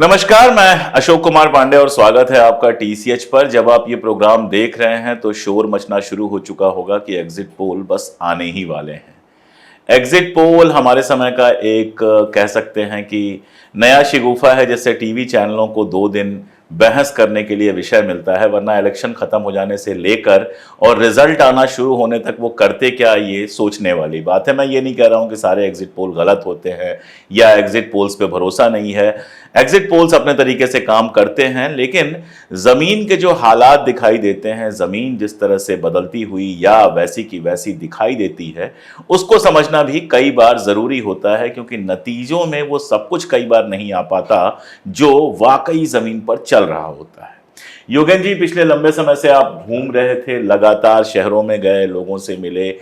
नमस्कार, मैं अशोक कुमार पांडे और स्वागत है आपका टीसीएच पर। जब आप ये प्रोग्राम देख रहे हैं तो शोर मचना शुरू हो चुका होगा कि एग्जिट पोल बस आने ही वाले हैं। एग्जिट पोल हमारे समय का एक कह सकते हैं कि नया शिगुफा है, जिससे टीवी चैनलों को 2 दिन बहस करने के लिए विषय मिलता है, वरना इलेक्शन खत्म हो जाने से लेकर और रिजल्ट आना शुरू होने तक वो करते क्या, ये सोचने वाली बात है। मैं ये नहीं कह रहा हूँ कि सारे एग्जिट पोल गलत होते हैं या एग्जिट पोल्स पे भरोसा नहीं है। एग्जिट पोल्स अपने तरीके से काम करते हैं, लेकिन जमीन के जो हालात दिखाई देते हैं, जमीन जिस तरह से बदलती हुई या वैसी की वैसी दिखाई देती है, उसको समझना भी कई बार जरूरी होता है, क्योंकि नतीजों में वो सब कुछ कई बार नहीं आ पाता जो वाकई जमीन पर चल रहा होता है। योगेन जी, पिछले लंबे समय से आप घूम रहे थे, लगातार शहरों में गए, लोगों से मिले,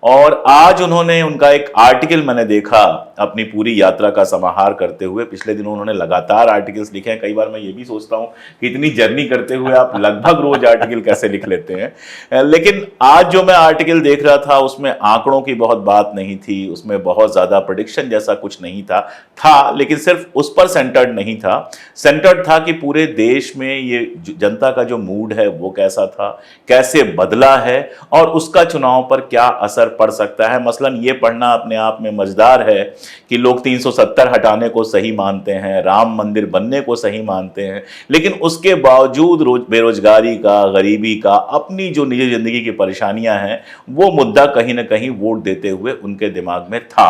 और आज उन्होंने उनका एक आर्टिकल मैंने देखा अपनी पूरी यात्रा का समाहार करते हुए। पिछले दिनों उन्होंने लगातार आर्टिकल्स लिखे हैं। कई बार मैं ये भी सोचता हूँ कि इतनी जर्नी करते हुए आप लगभग रोज आर्टिकल कैसे लिख लेते हैं। लेकिन आज जो मैं आर्टिकल देख रहा था उसमें आंकड़ों की बहुत बात नहीं थी, उसमें बहुत ज्यादा प्रेडिक्शन जैसा कुछ नहीं था, लेकिन सिर्फ उस पर सेंटर्ड नहीं था। सेंटर्ड था कि पूरे देश में ये जनता का जो मूड है वो कैसा था, कैसे बदला है, और उसका चुनाव पर क्या असर पड़ सकता है। मसलन ये पढ़ना अपने आप में मजेदार है कि लोग 370 हटाने को सही मानते हैं, राम मंदिर बनने को सही मानते हैं, लेकिन उसके बावजूद बेरोजगारी का, गरीबी का, अपनी जो निजी जिंदगी की परेशानियां हैं, वो मुद्दा कहीं ना कहीं वोट देते हुए उनके दिमाग में था।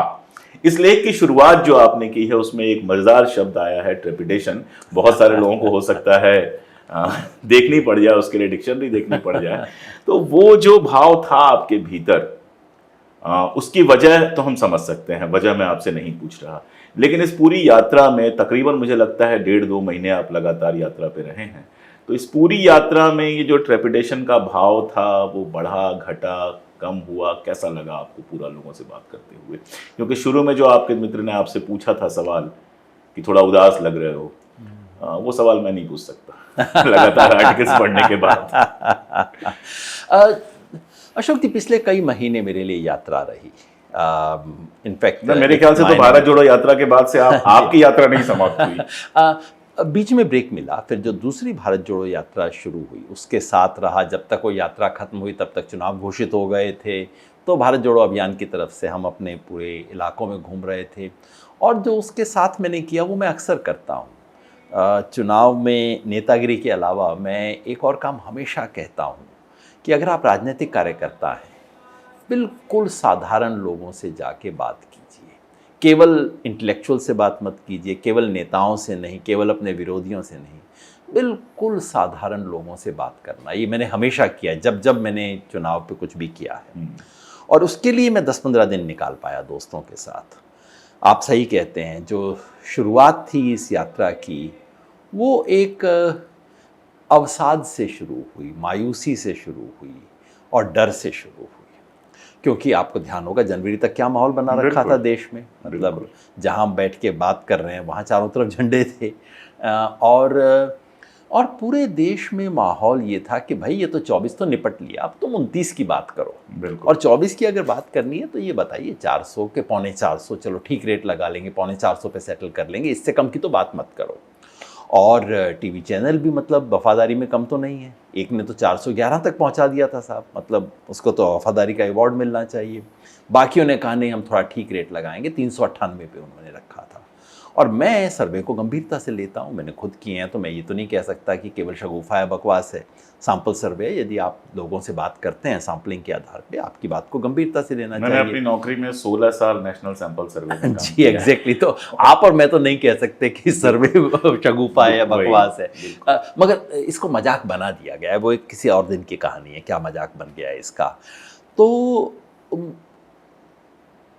इस लेख की शुरुआत जो आपने की है उसमें एक मजेदार शब्द आया है, ट्रेपिडेशन। बहुत सारे लोगों को हो सकता है देखनी पड़ जाए, उसके लिए डिक्शनरी देखनी पड़ जाए। तो वो जो भाव था आपके भीतर, उसकी वजह तो हम समझ सकते हैं, वजह मैं आपसे नहीं पूछ रहा। लेकिन इस पूरी यात्रा में तकरीबन मुझे लगता है 1.5-2 महीने आप लगातार यात्रा पे रहे हैं, तो इस पूरी यात्रा में ये जो ट्रेपिडेशन का भाव था वो बढ़ा, घटा, कम हुआ, कैसा लगा आपको पूरा लोगों से बात करते हुए? क्योंकि शुरू में जो आपके मित्र ने आपसे पूछा था सवाल कि थोड़ा उदास लग रहे हो, वो सवाल मैं नहीं पूछ सकता लगातार आर्टिकल्स पढ़ने के बाद। अशोक जी, पिछले कई महीने मेरे लिए यात्रा रही। इनफैक्ट मेरे ख्याल से तो भारत जोड़ो यात्रा के बाद से आपकी यात्रा नहीं समाप्त हुई। बीच में ब्रेक मिला, फिर जो दूसरी भारत जोड़ो यात्रा शुरू हुई उसके साथ रहा। जब तक वो यात्रा खत्म हुई तब तक चुनाव घोषित हो गए थे, तो भारत जोड़ो अभियान की तरफ से हम अपने पूरे इलाकों में घूम रहे थे। और जो उसके साथ मैंने किया वो मैं अक्सर करता हूँ। चुनाव में नेतागिरी के अलावा मैं एक और काम हमेशा कहता हूँ कि अगर आप राजनीतिक कार्यकर्ता हैं, बिल्कुल साधारण लोगों से जाके बात कीजिए। केवल इंटेलेक्चुअल से बात मत कीजिए, केवल नेताओं से नहीं, केवल अपने विरोधियों से नहीं, बिल्कुल साधारण लोगों से बात करना। ये मैंने हमेशा किया है जब जब मैंने चुनाव पे कुछ भी किया है। और उसके लिए मैं 10-15 दिन निकाल पाया दोस्तों के साथ। आप सही कहते हैं, जो शुरुआत थी इस यात्रा की वो एक अवसाद से शुरू हुई, मायूसी से शुरू हुई और डर से शुरू हुई। क्योंकि आपको ध्यान होगा जनवरी तक क्या माहौल बना रखा था देश में। मतलब जहां बैठ के बात कर रहे हैं वहां चारों तरफ झंडे थे, और पूरे देश में माहौल ये था कि भाई ये तो 24 तो निपट लिया, अब तुम 29 की बात करो। और 24 की अगर बात करनी है तो ये बताइए 400 के 450, चलो ठीक रेट लगा लेंगे, 450 पे सेटल कर लेंगे, इससे कम की तो बात मत करो। और टीवी चैनल भी मतलब वफादारी में कम तो नहीं है। एक ने तो 411 तक पहुंचा दिया था साहब, मतलब उसको तो वफादारी का अवार्ड मिलना चाहिए। बाकियों ने कहा नहीं, हम थोड़ा ठीक रेट लगाएंगे, 398 पे उन्होंने रखा था। और मैं सर्वे को गंभीरता से लेता हूँ, मैंने खुद किए हैं, तो मैं ये तो नहीं कह सकता कि केवल शगुफा या बकवास है। सैंपल सर्वे, यदि आप लोगों से बात करते हैं सैंपलिंग के आधार पे, आपकी बात को गंभीरता से लेना चाहिए। मैंने अपनी नौकरी में 16 साल नेशनल सैंपल सर्वे जी एग्जैक्टली। तो आप और मैं तो नहीं कह सकते कि सर्वे शगुफा है या बकवास है, मगर इसको मजाक बना दिया गया है। वो एक किसी और दिन की कहानी है, क्या मजाक बन गया है इसका। तो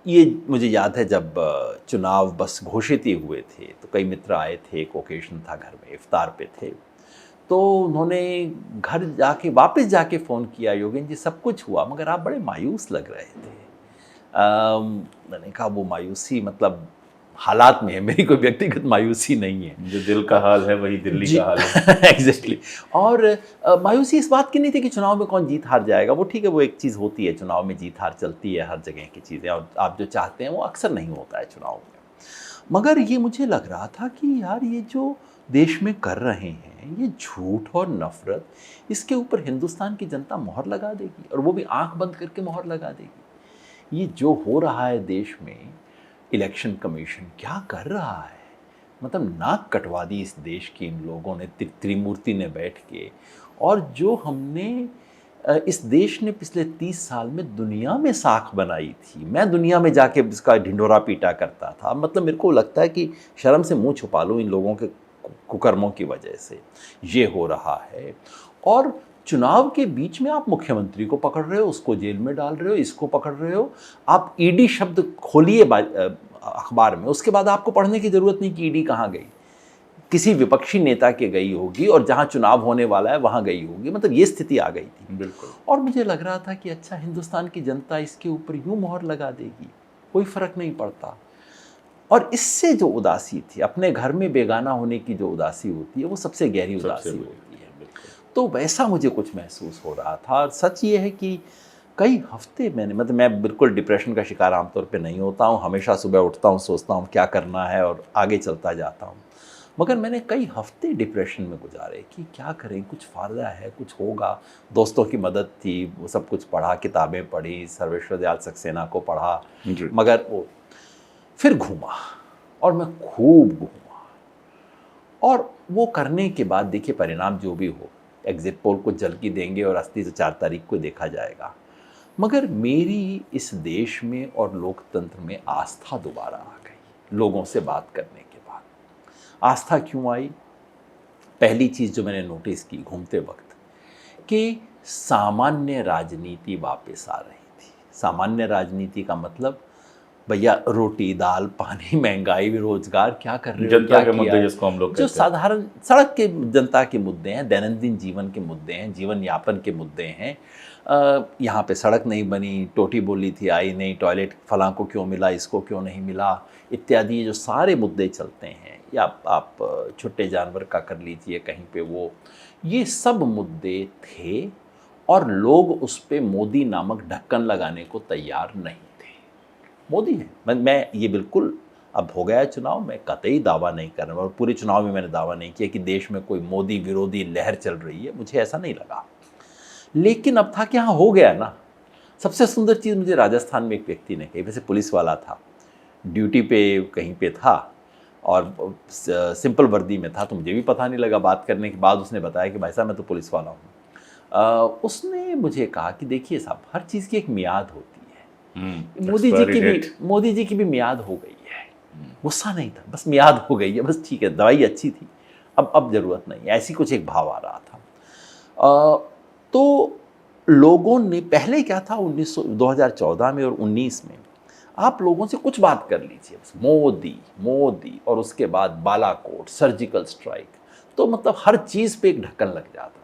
ये मुझे याद है जब चुनाव बस घोषित ही हुए थे तो कई मित्र आए थे, एक ओकेजन था, घर में इफ्तार पे थे, तो उन्होंने घर जाके वापस जाके फ़ोन किया, योगेन जी सब कुछ हुआ मगर आप बड़े मायूस लग रहे थे। मैंने कहा वो मायूसी मतलब हालात में है, मेरी कोई व्यक्तिगत मायूसी नहीं है। जो दिल का हाल है वही दिल्ली का हाल है। एग्जैक्टली। और मायूसी इस बात की नहीं थी कि चुनाव में कौन जीत हार जाएगा, वो ठीक है, वो एक चीज़ होती है, चुनाव में जीत हार चलती है, हर जगह की चीज़ें, और आप जो चाहते हैं वो अक्सर नहीं होता है चुनाव में। मगर ये मुझे लग रहा था कि यार ये जो देश में कर रहे हैं, ये झूठ और नफरत, इसके ऊपर हिंदुस्तान की जनता मोहर लगा देगी, और वो भी आंख बंद करके मोहर लगा देगी। ये जो हो रहा है देश में, इलेक्शन कमीशन क्या कर रहा है, मतलब नाक कटवा दी इस देश की इन लोगों ने, त्रिमूर्ति ने बैठ के। और जो हमने इस देश ने पिछले 30 साल में दुनिया में साख बनाई थी, मैं दुनिया में जाके इसका ढिंढोरा पीटा करता था। मतलब मेरे को लगता है कि शर्म से मुंह छुपा लूँ इन लोगों के कुकर्मों की वजह से ये हो रहा है। और चुनाव के बीच में आप मुख्यमंत्री को पकड़ रहे हो, उसको जेल में डाल रहे हो, इसको पकड़ रहे हो। आप ईडी शब्द खोलिए अखबार में, उसके बाद आपको पढ़ने की जरूरत नहीं कि ईडी कहाँ गई, किसी विपक्षी नेता के गई होगी, और जहां चुनाव होने वाला है वहां गई होगी। मतलब ये स्थिति आ गई थी। बिल्कुल। और मुझे लग रहा था कि अच्छा, हिंदुस्तान की जनता इसके ऊपर यूं मोहर लगा देगी, कोई फर्क नहीं पड़ता। और इससे जो उदासी थी, अपने घर में बेगाना होने की जो उदासी होती है, वो सबसे गहरी उदासी होती है। तो वैसा मुझे कुछ महसूस हो रहा था। और सच ये है कि कई हफ्ते मैंने, मतलब मैं बिल्कुल डिप्रेशन का शिकार आमतौर पे नहीं होता हूँ, हमेशा सुबह उठता हूँ, सोचता हूँ क्या करना है और आगे चलता जाता हूँ। मगर मैंने कई हफ्ते डिप्रेशन में गुजारे कि क्या करें, कुछ फ़ायदा है, कुछ होगा। दोस्तों की मदद थी, वो सब कुछ पढ़ा, किताबें पढ़ी, सर्वेश्वर दयाल सक्सेना को पढ़ा, मगर वो फिर घूमा, और मैं खूब घूमा। और वो करने के बाद देखिए, परिणाम जो भी हो, एग्जिट पोल को जल्दी देंगे और 80 से 4 तारीख को देखा जाएगा। मगर मेरी इस देश में और लोकतंत्र में आस्था दोबारा आ गई लोगों से बात करने के बाद। आस्था क्यों आई? पहली चीज़ जो मैंने नोटिस की घूमते वक्त, कि सामान्य राजनीति वापस आ रही थी। सामान्य राजनीति का मतलब, भैया रोटी दाल पानी, महंगाई, रोजगार, क्या कर रहे हो, जनता के मुद्दे जिसको हम लोग जो साधारण सड़क के जनता के मुद्दे हैं, दैनंदिन जीवन के मुद्दे हैं, जीवन यापन के मुद्दे हैं। यहाँ पे सड़क नहीं बनी, टोटी बोली थी आई नहीं, टॉयलेट फलां को क्यों मिला, इसको क्यों नहीं मिला, इत्यादि ये जो सारे मुद्दे चलते हैं, या आप छोटे जानवर का कर लीजिए कहीं पे, वो ये सब मुद्दे थे। और लोग उस पर मोदी नामक ढक्कन लगाने को तैयार नहीं थे। मोदी है, मैं ये बिल्कुल, अब हो गया चुनाव, मैं कतई दावा नहीं कर रहा, और पूरे चुनाव में मैंने दावा नहीं किया कि देश में कोई मोदी विरोधी लहर चल रही है, मुझे ऐसा नहीं लगा। लेकिन अब था कि हाँ, हो गया ना। सबसे सुंदर चीज़ मुझे राजस्थान में एक व्यक्ति ने कही, वैसे पुलिस वाला था, ड्यूटी पे कहीं पे था, और सिंपल वर्दी में था, तो मुझे भी पता नहीं लगा। बात करने के बाद उसने बताया कि भाई साहब, मैं तो पुलिस वाला हूँ। उसने मुझे कहा कि देखिए साहब, हर चीज़ की एक मियाद होती है। मोदी जी की भी मियाद हो गई है। गुस्सा नहीं था, बस मियाद हो गई है, बस ठीक है, दवाई अच्छी थी, अब ज़रूरत नहीं, ऐसी कुछ एक भाव आ रहा था। तो लोगों ने, पहले क्या था, 2014 में और 19 में, आप लोगों से कुछ बात कर लीजिए, बस मोदी मोदी, और उसके बाद बालाकोट, सर्जिकल स्ट्राइक, तो मतलब हर चीज़ पे एक ढक्कन लग जाता था।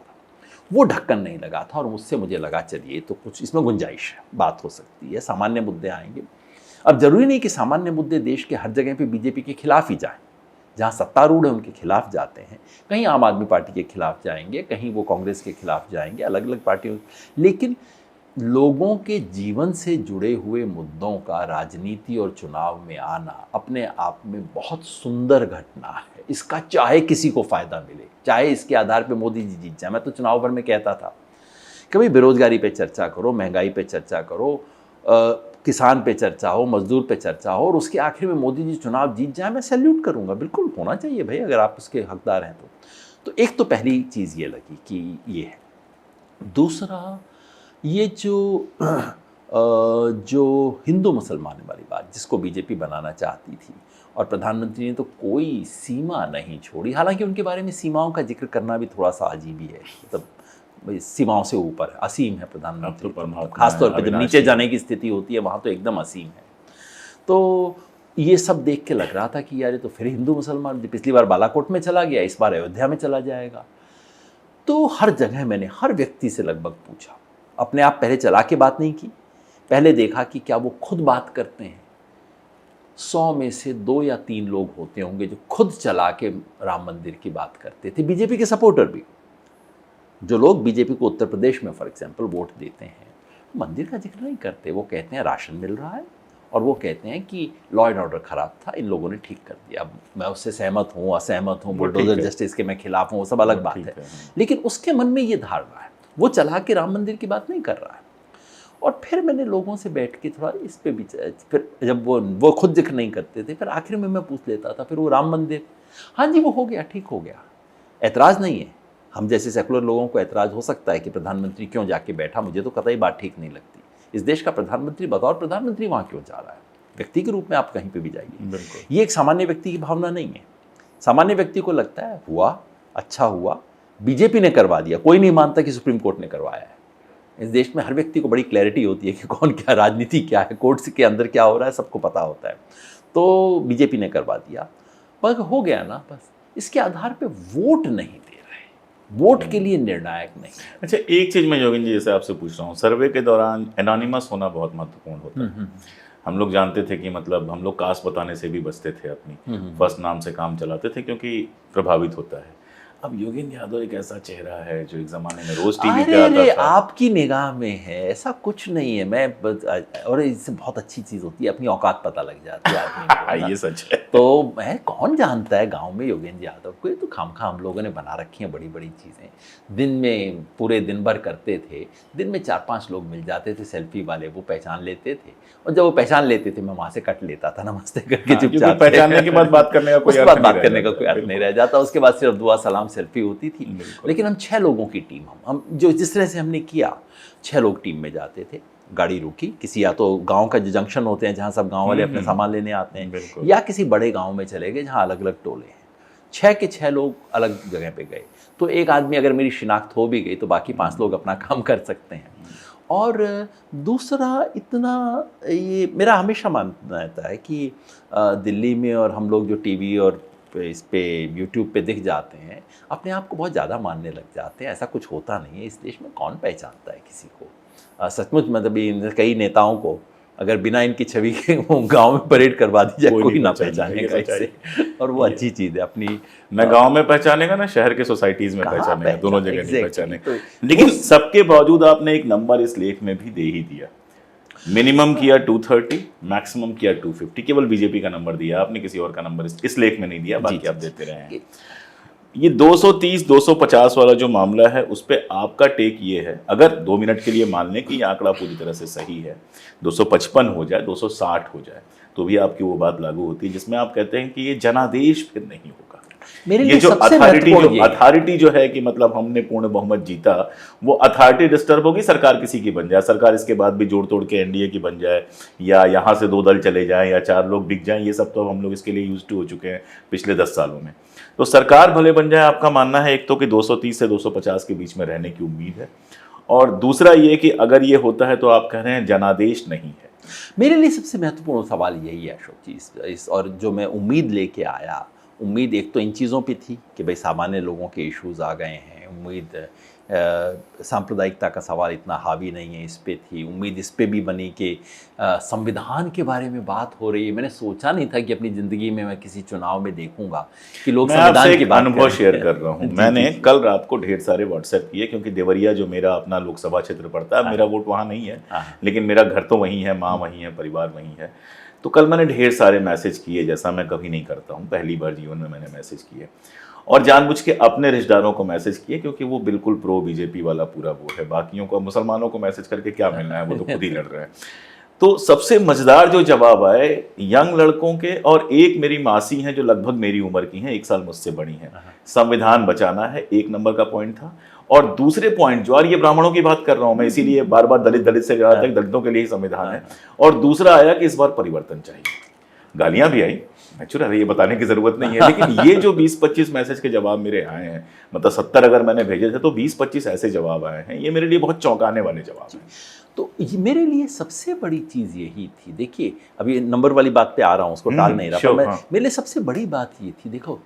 वो ढक्कन नहीं लगा था, और मुझसे मुझे लगा चलिए तो कुछ इसमें गुंजाइश है, बात हो सकती है, सामान्य मुद्दे आएंगे। अब जरूरी नहीं कि सामान्य मुद्दे देश के हर जगह पे बीजेपी के खिलाफ ही जाएं। जहाँ सत्तारूढ़ है उनके खिलाफ जाते हैं, कहीं आम आदमी पार्टी के खिलाफ जाएंगे, कहीं वो कांग्रेस के खिलाफ जाएंगे, अलग अलग पार्टियों। लेकिन लोगों के जीवन से जुड़े हुए मुद्दों का राजनीति और चुनाव में आना अपने आप में बहुत सुंदर घटना है। इसका चाहे किसी को फ़ायदा मिले, चाहे इसके आधार पे मोदी जी जीत जाए। मैं तो चुनाव भर में कहता था कि भाई बेरोजगारी पे चर्चा करो, महंगाई पे चर्चा करो, किसान पे चर्चा हो, मजदूर पे चर्चा हो, और उसके आखिर में मोदी जी चुनाव जीत जाए, मैं सैल्यूट करूँगा। बिल्कुल होना चाहिए भाई, अगर आप उसके हकदार हैं तो एक तो पहली चीज़ ये लगी कि ये है। दूसरा, ये जो हिंदू मुसलमान वाली बात, जिसको बीजेपी बनाना चाहती थी, और प्रधानमंत्री ने तो कोई सीमा नहीं छोड़ी। हालांकि उनके बारे में सीमाओं का जिक्र करना भी थोड़ा सा अजीब ही है, मतलब सीमाओं से ऊपर असीम है प्रधानमंत्री, खासतौर पर जब नीचे जाने की स्थिति होती है वहाँ तो एकदम असीम है। तो ये सब देख के लग रहा था कि यार, ये तो फिर हिंदू मुसलमान, पिछली बार बालाकोट में चला गया, इस बार अयोध्या में चला जाएगा। तो हर जगह मैंने हर व्यक्ति से लगभग पूछा, अपने आप पहले चला के बात नहीं की, पहले देखा कि क्या वो खुद बात करते हैं। 100 में से 2 या 3 लोग होते होंगे जो खुद चला के राम मंदिर की बात करते थे, बीजेपी के सपोर्टर भी। जो लोग बीजेपी को उत्तर प्रदेश में फॉर एग्जाम्पल वोट देते हैं, मंदिर का जिक्र नहीं करते, वो कहते हैं राशन मिल रहा है और वो कहते हैं कि लॉ एंड ऑर्डर खराब था, इन लोगों ने ठीक कर दिया। अब मैं उससे सहमत हूँ, असहमत हूँ, बुलडोजर जस्टिस के मैं खिलाफ हूँ, वो सब अलग बात है। लेकिन उसके मन में ये धारणा है, वो चला के राम मंदिर की बात नहीं कर रहा है। और फिर मैंने लोगों से बैठ के थोड़ा इस पे भी, फिर जब वो खुद जिक्र नहीं करते थे, फिर आखिर में मैं पूछ लेता था, फिर वो राम मंदिर, हाँ जी वो हो गया, ठीक हो गया, ऐतराज़ नहीं है। हम जैसे सेकुलर लोगों को ऐतराज़ हो सकता है कि प्रधानमंत्री क्यों जाके बैठा, मुझे तो कतई बात ठीक नहीं लगती। इस देश का प्रधानमंत्री बतौर प्रधानमंत्री वहाँ क्यों जा रहा है? व्यक्ति के रूप में आप कहीं पे भी जाइए, ये एक सामान्य व्यक्ति की भावना नहीं है। सामान्य व्यक्ति को लगता है हुआ, अच्छा हुआ, बीजेपी ने करवा दिया, कोई नहीं मानता कि सुप्रीम कोर्ट ने करवाया है। इस देश में हर व्यक्ति को बड़ी क्लैरिटी होती है कि कौन क्या, राजनीति क्या है, कोर्ट के अंदर क्या हो रहा है, सबको पता होता है। तो बीजेपी ने करवा दिया, पर हो गया ना, बस इसके आधार पे वोट नहीं दे रहे, वोट के लिए निर्णायक नहीं। अच्छा, एक चीज़ मैं योगेंद्र जी जैसे आपसे पूछ रहा हूँ, सर्वे के दौरान एनोनिमस होना बहुत महत्वपूर्ण होता है। हम लोग जानते थे कि मतलब हम लोग कास्ट बताने से भी बचते थे, अपनी फर्स्ट नाम से काम चलाते थे क्योंकि प्रभावित होता है। अब योगेंद्र यादव एक ऐसा चेहरा है जो एक ज़माने में रोज टीवी पे आता था। आपकी निगाह में है, ऐसा कुछ नहीं है। मैं और इससे बहुत अच्छी चीज़ होती है, अपनी औकात पता लग जाती है आदमी को। ये सच है। तो मैं, कौन जानता है गांव में योगेंद्र यादव को? ये तो खामखा हम लोगों ने बना रखी हैं बड़ी बड़ी चीज़ें। दिन में पूरे दिन भर करते थे, दिन में 4-5 लोग मिल जाते थे सेल्फी वाले, वो पहचान लेते थे, और जब वो पहचान लेते थे मैं वहाँ से कट लेता था नमस्ते करके चुपचाप। पहचानने के बाद बात करने का कोई अर्थ नहीं रह जाता। उसके बाद सिर्फ दुआ सलाम सेल्फी होती थी। लेकिन हम 6 लोगों की टीम, हम जो जिस तरह से हमने किया, 6 लोग टीम में जाते थे, गाड़ी रुकी किसी, या तो गांव का जो जंक्शन होते हैं जहां सब गांव वाले अपने सामान लेने आते हैं, या किसी बड़े गांव में चले गए जहां अलग अलग टोले हैं। 6 के 6 लोग अलग जगह पे गए, तो एक आदमी अगर मेरी शिनाख्त हो भी गई तो बाकी 5 लोग अपना काम कर सकते हैं। और दूसरा, इतना ये मेरा हमेशा मानना रहता है कि दिल्ली में और हम लोग जो टीवी और इस पे यूट्यूब पे दिख जाते हैं, अपने आप को बहुत ज़्यादा मानने लग जाते हैं। ऐसा कुछ होता नहीं है। इस देश में कौन पहचानता है किसी को? सचमुच मतलब इन कई नेताओं को अगर बिना इनकी छवि के गांव में परेड करवा दी जाए, कोई ना पहचानेगा इससे। और वो अच्छी चीज़ है अपनी, न गांव में पहचानेगा ना शहर के सोसाइटीज में पहचानेगा, दोनों जगह नहीं पहचानेगा। लेकिन सबके बावजूद आपने एक नंबर इस लेख में भी दे ही दिया। मिनिमम किया 230, मैक्सिमम किया 250। केवल बीजेपी का नंबर दिया आपने, किसी और का नंबर इस लेख में नहीं दिया, बाकी आप देते रहे हैं। ये 230 250 वाला जो मामला है, उस पे आपका टेक ये है, अगर 2 मिनट के लिए मान लें कि ये आंकड़ा पूरी तरह से सही है, 255 हो जाए, 260 हो जाए, तो भी आपकी वो बात लागू होती है जिसमें आप कहते हैं कि ये जनादेश फिर नहीं होगा। मेरे ये लिए जो सबसे अथॉरिटी जो है कि मतलब हमने पूर्ण बहुमत जीता, वो अथॉरिटी डिस्टर्ब होगी, सरकार किसी की बन जाए, सरकार इसके बाद भी जोड़ तोड़ के एनडीए की बन जाए, या यहाँ से 2 दल चले जाएं, या 4 लोग बिक जाएं, ये सब तो हम लोग इसके लिए यूज्ड टू हो चुके हैं पिछले 10 सालों में। तो सरकार भले बन जाए, आपका मानना है एक तो कि 230 से 250 के बीच में रहने की उम्मीद है, और दूसरा ये कि अगर ये होता है तो आप कह रहे हैं जनादेश नहीं है। मेरे लिए सबसे महत्वपूर्ण सवाल यही है अशोक जी, इस और जो मैं उम्मीद लेके आया, उम्मीद एक तो इन चीज़ों पे थी कि भाई सामान्य लोगों के इश्यूज आ गए हैं, उम्मीद सांप्रदायिकता का सवाल इतना हावी नहीं है, इस पे थी उम्मीद। इस पे भी बनी कि संविधान के बारे में बात हो रही है। मैंने सोचा नहीं था कि अपनी ज़िंदगी में मैं किसी चुनाव में देखूंगा कि लोग संविधान की बात अनुभव शेयर कर रहा हूँ। मैंने कल रात को ढेर सारे व्हाट्सएप किए, क्योंकि देवरिया जो मेरा अपना लोकसभा क्षेत्र पड़ता है, मेरा वोट वहाँ नहीं है, लेकिन मेरा घर तो वहीं है, माँ वहीं है, परिवार वहीं है। तो कल मैंने ढेर सारे मैसेज किए, जैसा मैं कभी नहीं करता हूँ, पहली बार जीवन में मैंने मैसेज किए, और जानबूझ के अपने रिश्तेदारों को मैसेज किए, क्योंकि वो बिल्कुल प्रो बीजेपी वाला पूरा वो है। बाकियों को, मुसलमानों को मैसेज करके क्या मिलना है, वो तो खुद ही लड़ रहे हैं। तो सबसे मजेदार जो जवाब आए यंग लड़कों के, और एक मेरी मासी हैं जो लगभग मेरी उम्र की हैं, 1 साल मुझसे बड़ी हैं। संविधान बचाना है, 1 नंबर का पॉइंट था। और दूसरे पॉइंट जो, और ये ब्राह्मणों की बात कर रहा हूं मैं, इसीलिए बार बार दलित से जहां तक, दलितों के लिए ही संविधान है। और दूसरा आया कि इस बार परिवर्तन चाहिए। गालियां भी आई, नेचुरल है, ये बताने की जरूरत नहीं है, लेकिन ये जो 20-25 मैसेज के जवाब मेरे आए हैं, मतलब 70 अगर मैंने भेजे थे तो 20-25 ऐसे जवाब आए हैं, ये मेरे लिए बहुत चौंकाने वाले जवाब हैं। तो ये मेरे लिए सबसे बड़ी चीज़ यही थी। देखिए, अभी नंबर वाली बात पे आ रहा हूँ, उसको टाल नहीं रहा, पर मेरे लिए सबसे बड़ी बात ये थी, देखो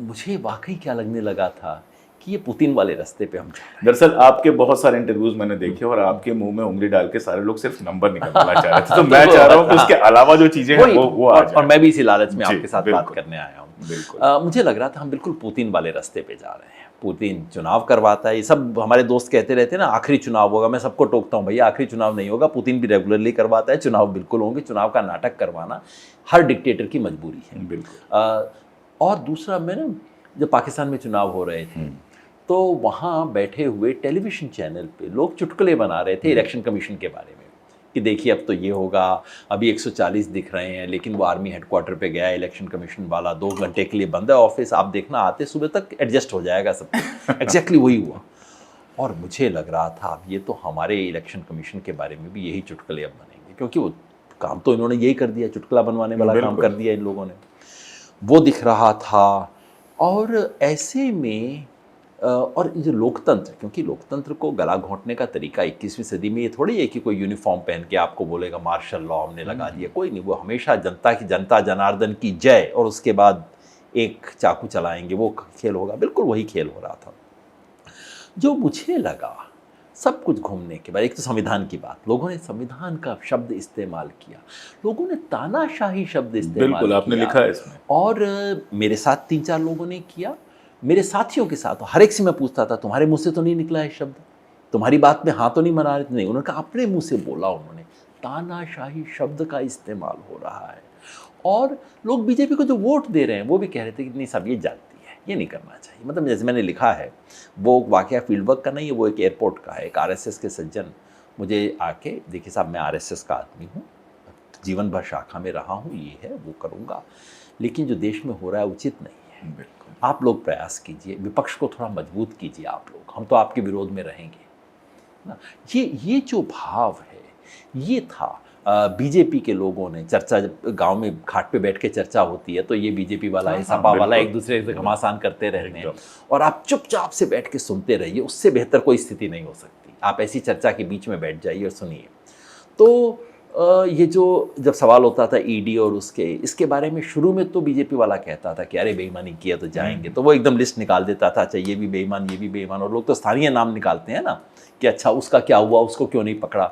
मुझे वाकई क्या लगने लगा था कि ये पुतिन वाले रास्ते पे हम। दरअसल आपके बहुत सारे इंटरव्यूज मैंने देखे, और आपके मुंह में उंगली डाल के सारे लोग सिर्फ नंबर निकालना चाह रहे थे। तो मैं चाह रहा हूँ कि उसके अलावा जो चीजें हैं वो आ जाए। और मैं भी इसी लालच में आपके साथ बात करने आया हूँ। बिल्कुल। मुझे लग रहा था हम बिल्कुल पुतिन वाले रास्ते पे जा रहे हैं। पुतिन चुनाव करवाता है, ये सब हमारे दोस्त कहते रहते हैं ना आखिरी चुनाव होगा। मैं सबको टोकता हूँ भैया आखिरी चुनाव नहीं होगा, पुतिन भी रेगुलरली करवाता है, चुनाव बिल्कुल होंगे। चुनाव का नाटक करवाना हर डिक्टेटर की मजबूरी है। बिल्कुल। और दूसरा, मैं ना जब पाकिस्तान में चुनाव हो रहे थे तो वहाँ बैठे हुए टेलीविज़न चैनल पे लोग चुटकुले बना रहे थे इलेक्शन कमीशन के बारे में कि देखिए अब तो ये होगा, अभी 140 दिख रहे हैं, लेकिन वो आर्मी हेडक्वार्टर पे गया इलेक्शन कमीशन वाला, 2 घंटे के लिए बंद है ऑफिस, आप देखना आते सुबह तक एडजस्ट हो जाएगा सब। एग्जैक्टली वही हुआ। और मुझे लग रहा था अब ये तो हमारे इलेक्शन कमीशन के बारे में भी यही चुटकुले अब बनेंगे, क्योंकि वो काम तो इन्होंने यही कर दिया, चुटकुला बनवाने वाला काम कर दिया इन लोगों ने। वो दिख रहा था। और ऐसे में और ये जो लोकतंत्र, क्योंकि लोकतंत्र को गला घोंटने का तरीका 21वीं सदी में ये थोड़ी है कि कोई यूनिफॉर्म पहन के आपको बोलेगा मार्शल लॉ हमने लगा दिया, कोई नहीं। वो हमेशा जनता की, जनता जनार्दन की जय, और उसके बाद एक चाकू चलाएंगे, वो खेल होगा। बिल्कुल वही खेल हो रहा था। जो मुझे लगा सब कुछ घूमने के बाद, एक तो संविधान की बात, लोगों ने संविधान का शब्द इस्तेमाल किया, लोगों ने तानाशाही शब्द इस्तेमाल किया। बिल्कुल, आपने लिखा है इसमें। और मेरे साथ 3-4 लोगों ने किया, मेरे साथियों के साथ, हर एक से मैं पूछता था तुम्हारे मुंह से तो नहीं निकला है शब्द, तुम्हारी बात में हाँ तो नहीं मना रहे थे? नहीं, उन्होंने कहा अपने मुंह से बोला उन्होंने। तानाशाही शब्द का इस्तेमाल हो रहा है। और लोग बीजेपी को जो वोट दे रहे हैं वो भी कह रहे थे कि नहीं साहब ये जाती है, ये नहीं करना चाहिए। मतलब जैसे मैंने लिखा है, वो वाकया फील्ड वर्क का नहीं है, वो एक एयरपोर्ट का है। एक आरएसएस के सज्जन मुझे आके, देखिए साहब मैं आरएसएस का आदमी हूँ, जीवन भर शाखा में रहा हूँ, ये है वो करूँगा, लेकिन जो देश में हो रहा है उचित नहीं है। आप लोग प्रयास कीजिए, विपक्ष को थोड़ा मजबूत कीजिए आप लोग, हम तो आपके विरोध में रहेंगे ना। ये जो भाव है ये था। बीजेपी के लोगों ने चर्चा, जब गांव में घाट पे बैठ के चर्चा होती है तो ये बीजेपी वाला है, सपा वाला एक दूसरे से घमासान करते रहते हैं, और आप चुपचाप से बैठ के सुनते रहिए। उससे बेहतर कोई स्थिति नहीं हो सकती। आप ऐसी चर्चा के बीच में बैठ जाइए और सुनिए। तो ये जो जब सवाल होता था ईडी और इसके बारे में, शुरू में तो बीजेपी वाला कहता था कि अरे बेईमानी किया तो जाएंगे, तो वो एकदम लिस्ट निकाल देता था, अच्छा ये भी बेईमान, ये भी बेईमान। और लोग तो स्थानीय नाम निकालते हैं ना कि अच्छा उसका क्या हुआ, उसको क्यों नहीं पकड़ा।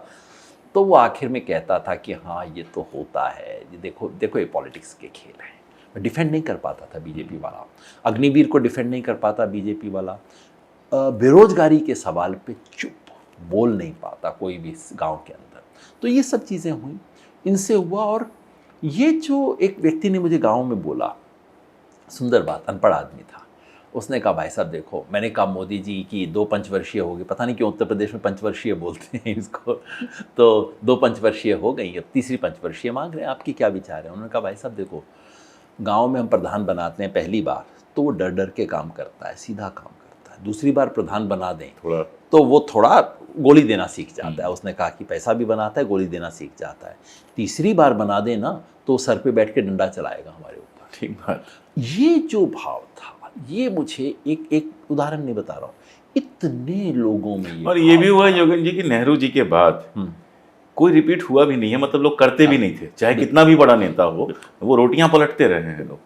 तो वो आखिर में कहता था कि हाँ ये तो होता है, ये देखो देखो ये पॉलिटिक्स के खेल हैं। डिफेंड नहीं कर पाता था बीजेपी वाला, अग्निवीर को डिफेंड नहीं कर पाता बीजेपी वाला, बेरोजगारी के सवाल पे चुप, बोल नहीं पाता कोई भी गाँव के अंदर। तो ये सब चीज़ें हुई, इनसे हुआ। और ये जो एक व्यक्ति ने मुझे गांव में बोला, सुंदर बात, अनपढ़ आदमी था, उसने कहा भाई साहब देखो, मैंने कहा मोदी जी की 2 पंचवर्षीय हो गई, पता नहीं क्यों उत्तर प्रदेश में पंचवर्षीय बोलते हैं इसको, तो 2 पंचवर्षीय हो गई, अब तीसरी पंचवर्षीय मांग रहे हैं, आपकी क्या विचार है? उन्होंने कहा भाई साहब देखो, गाँव में हम प्रधान बनाते हैं पहली बार तो वो डर डर के काम करता है, सीधा काम करता है। दूसरी बार प्रधान बना दें थोड़ा, तो वो थोड़ा गोली देना सीख जाता है। उसने कहा कि पैसा भी बनाता है, गोली देना सीख जाता है। तीसरी बार बना दे ना तो सर पे बैठ के डंडा चलाएगा हमारे ऊपर। ठीक बात। ये जो भाव था, ये मुझे एक उदाहरण नहीं बता रहा हूँ, इतने लोगों में और ये भी हुआ योगेंद्र जी कि नेहरू जी के बाद कोई रिपीट हुआ भी नहीं है, मतलब लोग करते भी नहीं थे, चाहे कितना भी बड़ा नेता हो, वो रोटियां पलटते रहे हैं लोग।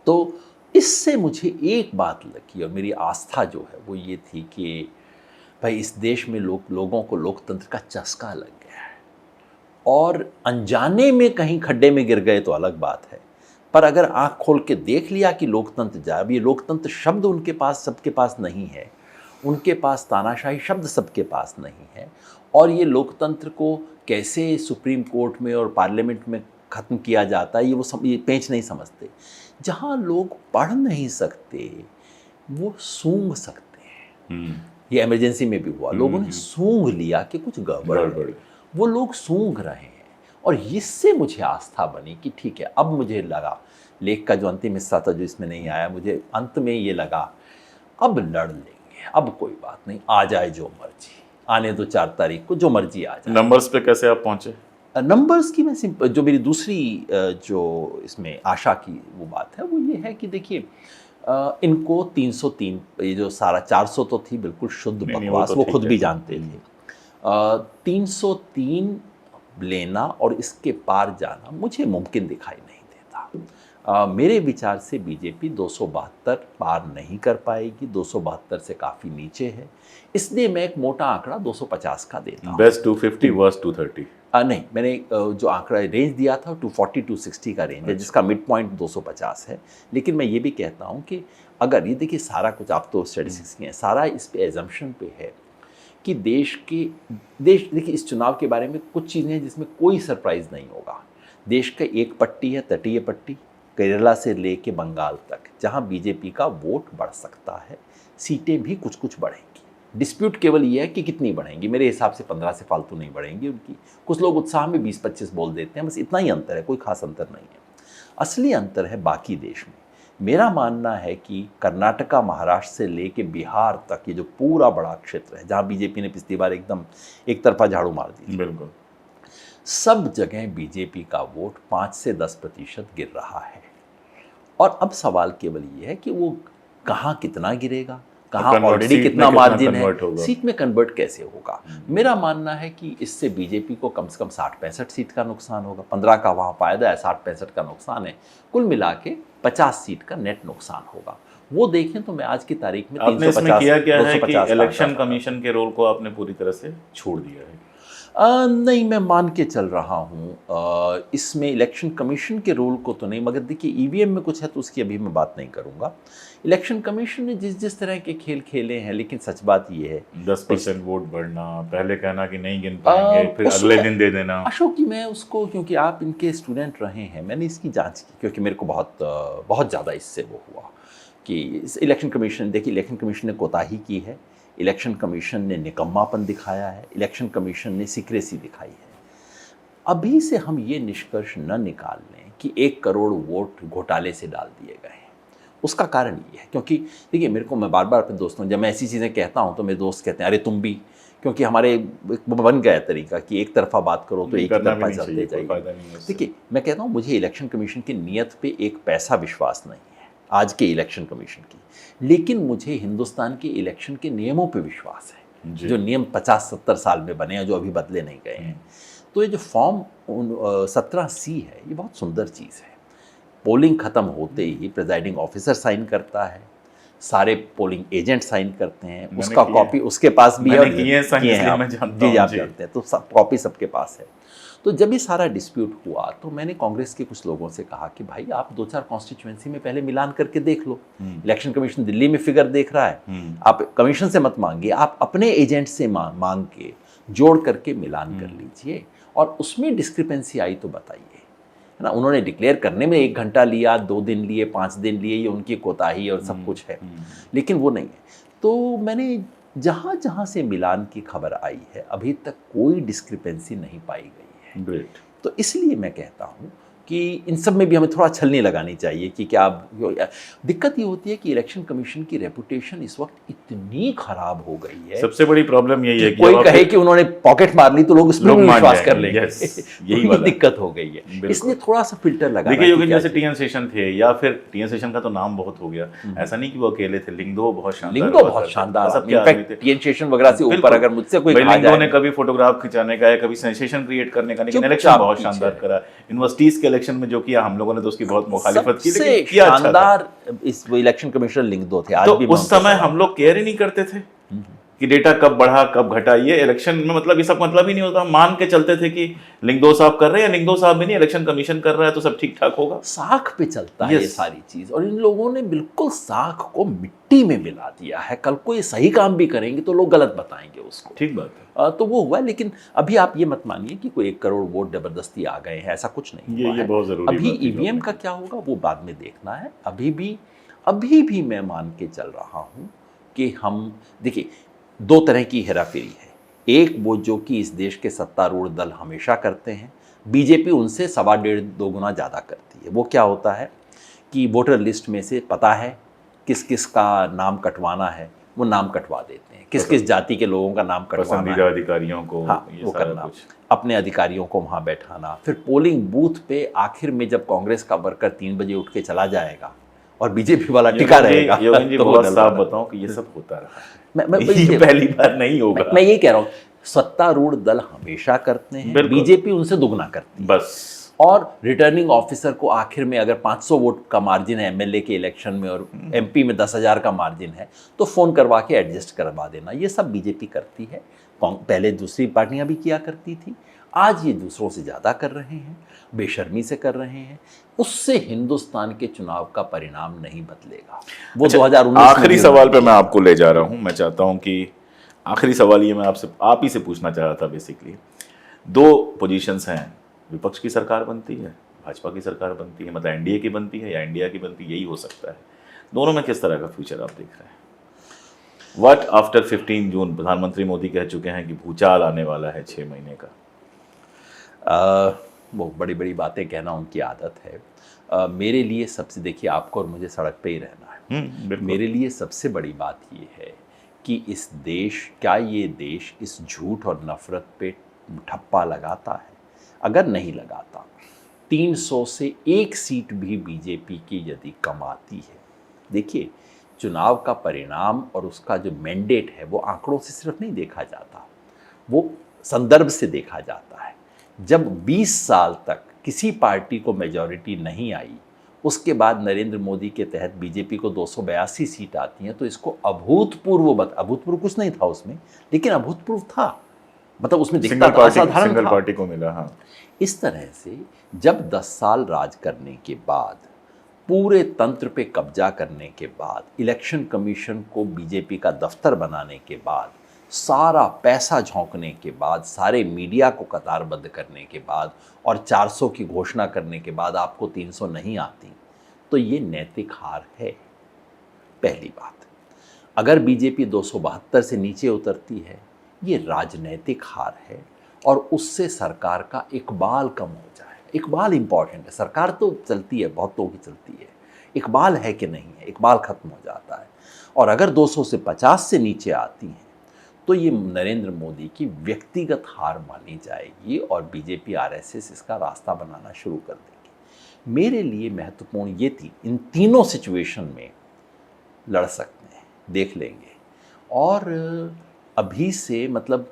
तो इससे मुझे एक बात लगी, और मेरी आस्था जो है वो ये थी कि भाई इस देश में लोगों को लोकतंत्र का चस्का लग गया है, और अनजाने में कहीं खड्डे में गिर गए तो अलग बात है, पर अगर आंख खोल के देख लिया कि लोकतंत्र जाए, ये लोकतंत्र शब्द उनके पास, सबके पास नहीं है, उनके पास तानाशाही शब्द सबके पास नहीं है, और ये लोकतंत्र को कैसे सुप्रीम कोर्ट में और पार्लियामेंट में ख़त्म किया जाता है, ये पेंच नहीं समझते। जहाँ लोग पढ़ नहीं सकते वो सूंघ सकते हैं। ये इमरजेंसी में भी हुआ, लोगों ने सूंघ लिया कि कुछ गड़बड़ है, वो लोग सूंघ रहे हैं। और इससे मुझे आस्था बनी कि ठीक है, अब मुझे लगा, लेख का जो अंतिम हिस्सा था जो इसमें नहीं आया, मुझे अंत में ये लगा अब लड़ लेंगे, अब कोई बात नहीं, आ जाए जो मर्जी, आने दो 4 तारीख को, जो मर्जी आ जाए। नंबर्स पे कैसे आप पहुंचे? नंबर्स की मैं जो मेरी दूसरी जो इसमें आशा की वो बात है वो ये है कि देखिए, इनको 303, ये जो सारा 400 तो थी बिल्कुल शुद्ध बकवास, वो खुद भी जानते थे। 303 लेना और इसके पार जाना मुझे मुमकिन दिखाई नहीं देता। मेरे विचार से बीजेपी 272 पार नहीं कर पाएगी, 272 से काफ़ी नीचे है, इसलिए मैं एक मोटा आंकड़ा 250 का देता हूँ। Best 250 worst 230। नहीं, मैंने जो आंकड़ा रेंज दिया था 240 260 का रेंज है, जिसका मिड पॉइंट 250 है। लेकिन मैं ये भी कहता हूँ कि अगर ये देखिए सारा कुछ, आप तो स्टैटिस्टिक्स की हैं, सारा इस पे एजम्पशन पे है कि देश देखिए इस चुनाव के बारे में कुछ चीज़ें हैं जिसमें कोई सरप्राइज़ नहीं होगा। देश का एक पट्टी है, तटीय पट्टी, केरला से लेके बंगाल तक, जहाँ बीजेपी का वोट बढ़ सकता है, सीटें भी कुछ कुछ बढ़ेंगी। डिस्प्यूट केवल ये है कि कितनी बढ़ेंगी। मेरे हिसाब से 15 से फालतू नहीं बढ़ेंगी उनकी। कुछ लोग उत्साह में 20-25 बोल देते हैं, बस इतना ही अंतर है, कोई खास अंतर नहीं है। असली अंतर है बाकी देश में। मेरा मानना है कि कर्नाटका, महाराष्ट्र से लेके बिहार तक ये जो पूरा बड़ा क्षेत्र है, जहाँ बीजेपी ने पिछली बार एकदम एक तरफा झाड़ू मार दी, बिल्कुल, सब जगह बीजेपी का वोट 5 से 10% गिर रहा है। और अब सवाल केवल ये है कि वो कहाँ कितना गिरेगा, कहाँ ऑलरेडी कितना मार्जिन है, सीट में कन्वर्ट कैसे होगा। मेरा मानना है कि इससे बीजेपी को कम से कम 60-65 सीट का नुकसान होगा। 15 का वहाँ फायदा है, 60-65 का नुकसान है। कुल मिला के 50 सीट का नेट नुकसान होगा। वो देखें तो मैं आज की तारीख में आपने इसमें किया क्या है कि इलेक्शन कमीशन के रोल को आपने पूरी तरह से छोड़ दिया है? नहीं, मैं मान के चल रहा हूँ इसमें इलेक्शन कमीशन के रोल को तो नहीं, मगर देखिए ईवीएम में कुछ है तो उसकी अभी मैं बात नहीं करूँगा। इलेक्शन कमीशन ने जिस तरह के खेल खेले हैं, लेकिन सच बात ये है 10% वोट बढ़ना, पहले कहना कि नहीं गिन पाएंगे, फिर अगले दिन दे देना। अशोक जी, मैं उसको, क्योंकि आप इनके स्टूडेंट रहे हैं, मैंने इसकी जांच की, क्योंकि मेरे को बहुत ज़्यादा इससे वो हुआ कि इलेक्शन कमीशन, देखिए इलेक्शन कमीशन ने कोताही की है, इलेक्शन कमीशन ने निकम्मापन दिखाया है, इलेक्शन कमीशन ने सीक्रेसी दिखाई है। अभी से हम ये निष्कर्ष न निकाल लें कि 1 करोड़ वोट घोटाले से डाल दिए गए हैं। उसका कारण ये है, क्योंकि देखिए मेरे को, मैं बार बार अपने दोस्तों, जब मैं ऐसी चीज़ें कहता हूँ तो मेरे दोस्त कहते हैं अरे तुम भी, क्योंकि हमारे बन गया तरीका कि एक तरफा बात करो तो एक तरफा चलते जाइए। देखिए मैं कहता हूँ, मुझे इलेक्शन कमीशन की नीयत पे एक पैसा विश्वास नहीं है आज के इलेक्शन कमीशन की, लेकिन मुझे हिंदुस्तान के इलेक्शन के नियमों पे विश्वास है, जो नियम 50-70 साल में बने हैं, जो अभी बदले नहीं गए हैं। तो ये जो फॉर्म 17C है, ये बहुत सुंदर चीज़ है। पोलिंग ख़त्म होते ही प्रिजाइडिंग ऑफिसर साइन करता है, सारे पोलिंग एजेंट साइन करते हैं, उसका कॉपी उसके पास भी है, जी आप जानते हैं, तो सब कॉपी सबके पास है। तो जब ये सारा डिस्प्यूट हुआ तो मैंने कांग्रेस के कुछ लोगों से कहा कि भाई आप 2-4 कॉन्स्टिट्यूएंसी में पहले मिलान करके देख लो। इलेक्शन कमीशन दिल्ली में फिगर देख रहा है, आप कमीशन से मत मांगिए, आप अपने एजेंट से मांग के जोड़ करके मिलान कर लीजिए, और उसमें डिस्क्रिपेंसी आई तो बताइए, है ना। उन्होंने डिक्लेयर करने में 1 घंटा लिया, 2 दिन लिए, 5 दिन लिए, ये उनकी कोताही और सब कुछ है, लेकिन वो नहीं है। तो मैंने जहाँ जहाँ से मिलान की खबर आई है, अभी तक कोई डिस्क्रिपेंसी नहीं पाई गई है। ग्रेट। तो इसलिए मैं कहता हूँ कि इन सब में भी हमें थोड़ा छलनी लगानी चाहिए कि क्या दिक्कत ये होती है कि इलेक्शन कमीशन की रेपुटेशन इस वक्त इतनी खराब हो गई है। सबसे बड़ी प्रॉब्लम यही है कि कोई कहे कि उन्होंने पॉकेट मार ली तो लोग उसमें विश्वास कर लेंगे। यही वाला दिक्कत हो गई है, इसलिए थोड़ा सा फिल्टर लगा। देखिए योगेंद्र, जैसे टीएन सेशन थे, या फिर टीएन सेशन का तो नाम बहुत हो गया, ऐसा नहीं कि वो अकेले थे, लिंगदो बहुत शानदार, इनफैक्ट टीएन सेशन वगैरह से ऊपर अगर मुझसे कोई लिंगदो ने कभी फोटोग्राफ खिंचाने का या कभी सेंसेशन क्रिएट करने का, लेकिन इलेक्शन बहुत शानदार करा। यूनिवर्सिटीज के इलेक्शन में जो किया हम लोगों ने तो उसकी बहुत मुखालिफत की, लेकिन किया शानदार इस इलेक्शन कमिश्नर लिंगदो थे। आज तो भी उस समय हम लोग केयर ही नहीं करते थे कि डेटा कब बढ़ा कब घटा। ये इलेक्शन में मतलब ये सब मतलब ही नहीं होता, मान के चलते थे कि लिंगदो साहब कर रहे हैं, लिंगदो साहब भी नहीं, इलेक्शन कमीशन कर रहा है तो सब ठीक ठाक होगा। साख पे चलता है ये सारी चीज, और इन लोगों ने बिल्कुल साख को मिट्टी में मिला दिया है। कल को ये सही काम भी करेंगे तो लोग गलत बताएंगे उसको। ठीक बात है। तो वो हुआ, लेकिन अभी आप ये मत मानिए कि कोई 1 करोड़ वोट जबरदस्ती आ गए हैं, ऐसा कुछ नहीं हुआ है। बहुत जरूरी अभी ईवीएम का क्या होगा वो बाद में देखना है। अभी भी मैं मान के चल रहा हूँ कि हम देखिए 2 तरह की हेराफेरी है। एक वो जो कि इस देश के सत्तारूढ़ दल हमेशा करते हैं, बीजेपी उनसे 1.5-2 गुना ज़्यादा करती है। वो क्या होता है कि वोटर लिस्ट में से पता है किस किस का नाम कटवाना है, वो नाम कटवा देते हैं, किस किस जाति के लोगों का नाम कटवाना है, पसंदीदा अधिकारियों को, हाँ, वो करना, अपने अधिकारियों को वहाँ बैठाना। फिर पोलिंग बूथ पे आखिर में जब कांग्रेस का वर्कर 3 बजे उठ के चला जाएगा और बीजेपी वाला टिका रहेगा, तो बहुत साफ बताऊं कि ये सब होता रहा है। ये पहली बार नहीं होगा। मैं ये कह रहा हूँ, सत्तारूढ़ दल हमेशा करते हैं, बीजेपी उनसे दुगना करती है बस। और रिटर्निंग ऑफिसर को आखिर में अगर 500 वोट का मार्जिन है एमएलए के इलेक्शन में और एमपी में 10,000 का मार्जिन है तो फ़ोन करवा के एडजस्ट करवा देना, ये सब बीजेपी करती है। पहले दूसरी पार्टियां भी किया करती थी, आज ये दूसरों से ज़्यादा कर रहे हैं, बेशर्मी से कर रहे हैं। उससे हिंदुस्तान के चुनाव का परिणाम नहीं बदलेगा। वो अच्छा, 2019 में आखिरी भी सवाल पे मैं आपको ले जा रहा हूं। मैं चाहता हूं कि आखिरी सवाल ये मैं आपसे आप ही से पूछना चाह रहा था। बेसिकली दो पोजीशंस हैं, विपक्ष की सरकार बनती है, भाजपा की सरकार बनती है, मतलब एनडीए की बनती है या इंडिया की बनती है, यही हो सकता है। दोनों में किस तरह का फ्यूचर आप देख रहे हैं? व्हाट आफ्टर 15 जून? प्रधानमंत्री मोदी कह चुके हैं कि भूचाल आने वाला है 6 महीने का। वो बड़ी बड़ी बातें कहना उनकी आदत है। मेरे लिए सबसे, देखिए आपको और मुझे सड़क पे ही रहना है। बिल्कुल। मेरे लिए सबसे बड़ी बात ये है कि इस देश, क्या ये देश इस झूठ और नफरत पे ठप्पा लगाता है? अगर नहीं लगाता, 300 से एक सीट भी बीजेपी की यदि कम आती है, देखिए चुनाव का परिणाम और उसका जो मैंडेट है वो आंकड़ों से सिर्फ नहीं देखा जाता, वो संदर्भ से देखा जाता है। जब 20 साल तक किसी पार्टी को मेजॉरिटी नहीं आई, उसके बाद नरेंद्र मोदी के तहत बीजेपी को 282 सीट आती हैं, तो इसको अभूतपूर्व कुछ नहीं था उसमें, लेकिन अभूतपूर्व था। मतलब उसमें दिखता था असाधारण सिंगल था। पार्टी को मिला। हाँ, इस तरह से जब 10 साल राज करने के बाद, पूरे तंत्र पे कब्जा करने के बाद, इलेक्शन कमीशन को बीजेपी का दफ्तर बनाने के बाद, सारा पैसा झोंकने के बाद, सारे मीडिया को कतारबद्ध करने के बाद और 400 की घोषणा करने के बाद आपको 300 नहीं आती, तो ये नैतिक हार है। पहली बात, अगर बीजेपी 272 से नीचे उतरती है, ये राजनैतिक हार है और उससे सरकार का इकबाल कम हो जाए। इकबाल इंपॉर्टेंट है। सरकार तो चलती है, बहुत लोगों की चलती है, इकबाल है कि नहीं है, इकबाल खत्म हो जाता है। और अगर 200 से 50 से नीचे आती हैं, तो ये नरेंद्र मोदी की व्यक्तिगत हार मानी जाएगी और बीजेपी आरएसएस इसका रास्ता बनाना शुरू कर देगी। मेरे लिए महत्वपूर्ण ये थी, इन तीनों सिचुएशन में लड़ सकते हैं, देख लेंगे। और अभी से, मतलब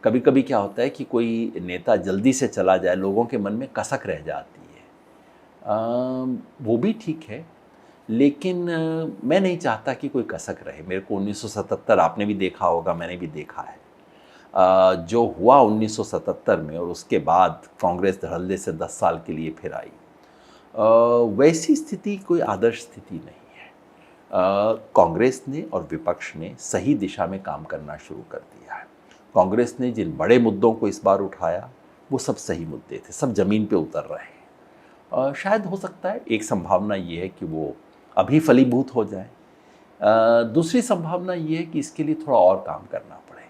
कभी कभी क्या होता है कि कोई नेता जल्दी से चला जाए, लोगों के मन में कसक रह जाती है। वो भी ठीक है, लेकिन मैं नहीं चाहता कि कोई कसक रहे। मेरे को 1977 आपने भी देखा होगा, मैंने भी देखा है, जो हुआ 1977 में और उसके बाद कांग्रेस धड़ल्ले से 10 साल के लिए फिर आई, वैसी स्थिति कोई आदर्श स्थिति नहीं है। कांग्रेस ने और विपक्ष ने सही दिशा में काम करना शुरू कर दिया है। कांग्रेस ने जिन बड़े मुद्दों को इस बार उठाया, वो सब सही मुद्दे थे, सब ज़मीन पे उतर रहे हैं। शायद हो सकता है, एक संभावना ये है कि वो अभी फलीभूत हो जाए। दूसरी संभावना ये है कि इसके लिए थोड़ा और काम करना पड़े।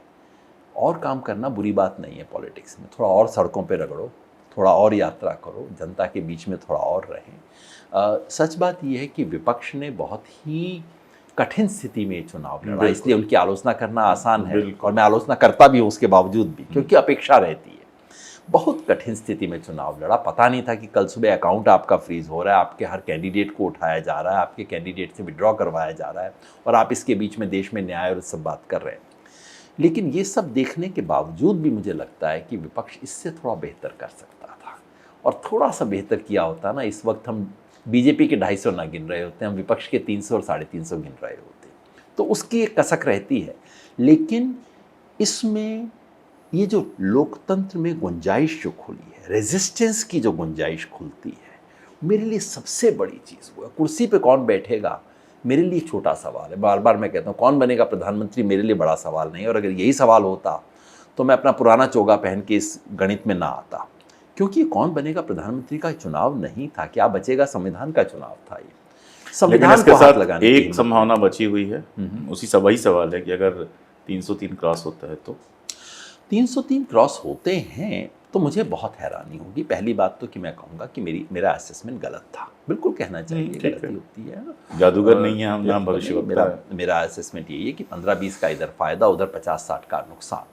और काम करना बुरी बात नहीं है पॉलिटिक्स में, थोड़ा और सड़कों पे रगड़ो, थोड़ा और यात्रा करो, जनता के बीच में थोड़ा और रहें। सच बात यह है कि विपक्ष ने बहुत ही कठिन स्थिति में चुनाव लड़ा, इसलिए उनकी आलोचना करना आसान है और मैं आलोचना करता भी हूँ उसके बावजूद भी, क्योंकि अपेक्षा रहती है। बहुत कठिन स्थिति में चुनाव लड़ा, पता नहीं था कि कल सुबह अकाउंट आपका फ्रीज हो रहा है, आपके हर कैंडिडेट को उठाया जा रहा है, आपके कैंडिडेट से विड्रॉ करवाया जा रहा है और आप इसके बीच में देश में न्याय और सब बात कर रहे हैं। लेकिन ये सब देखने के बावजूद भी मुझे लगता है कि विपक्ष इससे थोड़ा बेहतर कर सकता था, और थोड़ा सा बेहतर किया होता ना, इस वक्त हम बीजेपी के 250 ना गिन रहे होते, हम विपक्ष के 300 और 350 गिन रहे होते। तो उसकी एक कसक रहती है। लेकिन इसमें ये जो लोकतंत्र में गुंजाइश जो खुली है, रेजिस्टेंस की जो गुंजाइश खुलती है, मेरे लिए सबसे बड़ी चीज़ वो है। कुर्सी पे कौन बैठेगा मेरे लिए छोटा सवाल है। बार बार मैं कहता हूँ, कौन बनेगा प्रधानमंत्री मेरे लिए बड़ा सवाल नहीं है। और अगर यही सवाल होता तो मैं अपना पुराना चोगा पहन के इस गणित में ना आता, क्योंकि कौन बनेगा प्रधानमंत्री का चुनाव नहीं था, क्या बचेगा संविधान का चुनाव था। ये संविधान को हाथ लगाने की एक संभावना बची हुई है, उसी वही सवाल है कि अगर 303 क्रॉस होता है तो 303 क्रॉस होते हैं तो मुझे बहुत हैरानी होगी। पहली बात तो कि मैं कहूँगा कि मेरा असेसमेंट गलत था, बिल्कुल कहना चाहिए, गलती होती है, जादूगर नहीं है हम, नाम भविष्यवक्ता। मेरा असेसमेंट यही है कि 15-20 का इधर फायदा, उधर 50-60 का नुकसान।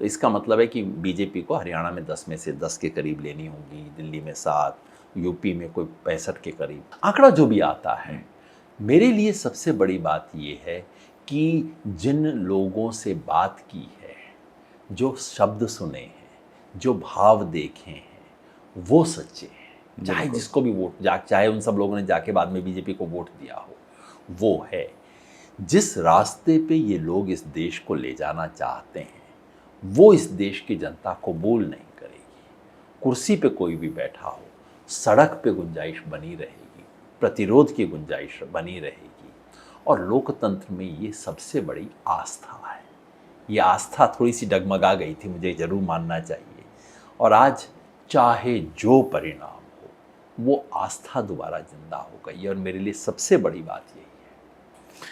तो इसका मतलब है कि बीजेपी को हरियाणा में 10 में से 10 के करीब लेनी होगी, दिल्ली में 7, यूपी में कोई 65 के करीब, आंकड़ा जो भी आता है। मेरे लिए सबसे बड़ी बात ये है कि जिन लोगों से बात की है, जो शब्द सुने हैं, जो भाव देखे हैं, वो सच्चे हैं। चाहे जिसको भी वोट चाहे उन सब लोगों ने जाके बाद में बीजेपी को वोट दिया हो, वो है जिस रास्ते पे ये लोग इस देश को ले जाना चाहते हैं, वो इस देश की जनता कबूल नहीं करेगी। कुर्सी पे कोई भी बैठा हो, सड़क पे गुंजाइश बनी रहेगी, प्रतिरोध की गुंजाइश बनी रहेगी। और लोकतंत्र में ये सबसे बड़ी आस्था है। ये आस्था थोड़ी सी डगमगा गई थी, मुझे ज़रूर मानना चाहिए। और आज चाहे जो परिणाम हो, वो आस्था दोबारा जिंदा हो गई है। और मेरे लिए सबसे बड़ी बात यही है।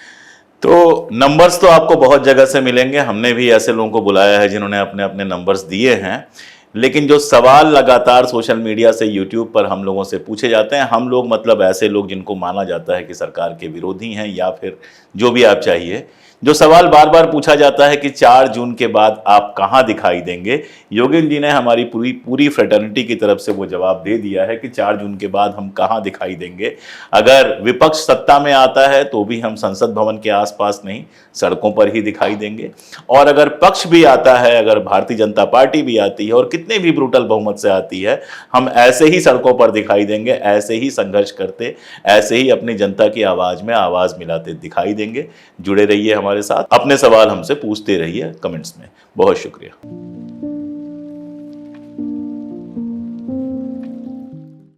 तो नंबर्स तो आपको बहुत जगह से मिलेंगे, हमने भी ऐसे लोगों को बुलाया है जिन्होंने अपने अपने नंबर्स दिए हैं, लेकिन जो सवाल लगातार सोशल मीडिया से, यूट्यूब पर हम लोगों से पूछे जाते हैं, हम लोग मतलब ऐसे लोग जिनको माना जाता है कि सरकार के विरोधी हैं या फिर जो भी आप चाहिए, जो सवाल बार बार पूछा जाता है कि 4 जून के बाद आप कहां दिखाई देंगे। योगेंद्र जी ने हमारी पूरी फ्रेटर्निटी की तरफ से वो जवाब दे दिया है कि 4 जून के बाद हम कहां दिखाई देंगे। अगर विपक्ष सत्ता में आता है तो भी हम संसद भवन के आसपास नहीं, सड़कों पर ही दिखाई देंगे। और अगर पक्ष भी आता है, अगर भारतीय जनता पार्टी भी आती है और कितने भी ब्रूटल बहुमत से आती है, हम ऐसे ही सड़कों पर दिखाई देंगे, ऐसे ही संघर्ष करते, ऐसे ही अपनी जनता की आवाज में आवाज मिलाते दिखाई देंगे। जुड़े रहिए हमारे साथ, अपने सवाल हमसे पूछते रहिए कमेंट्स में। बहुत शुक्रिया।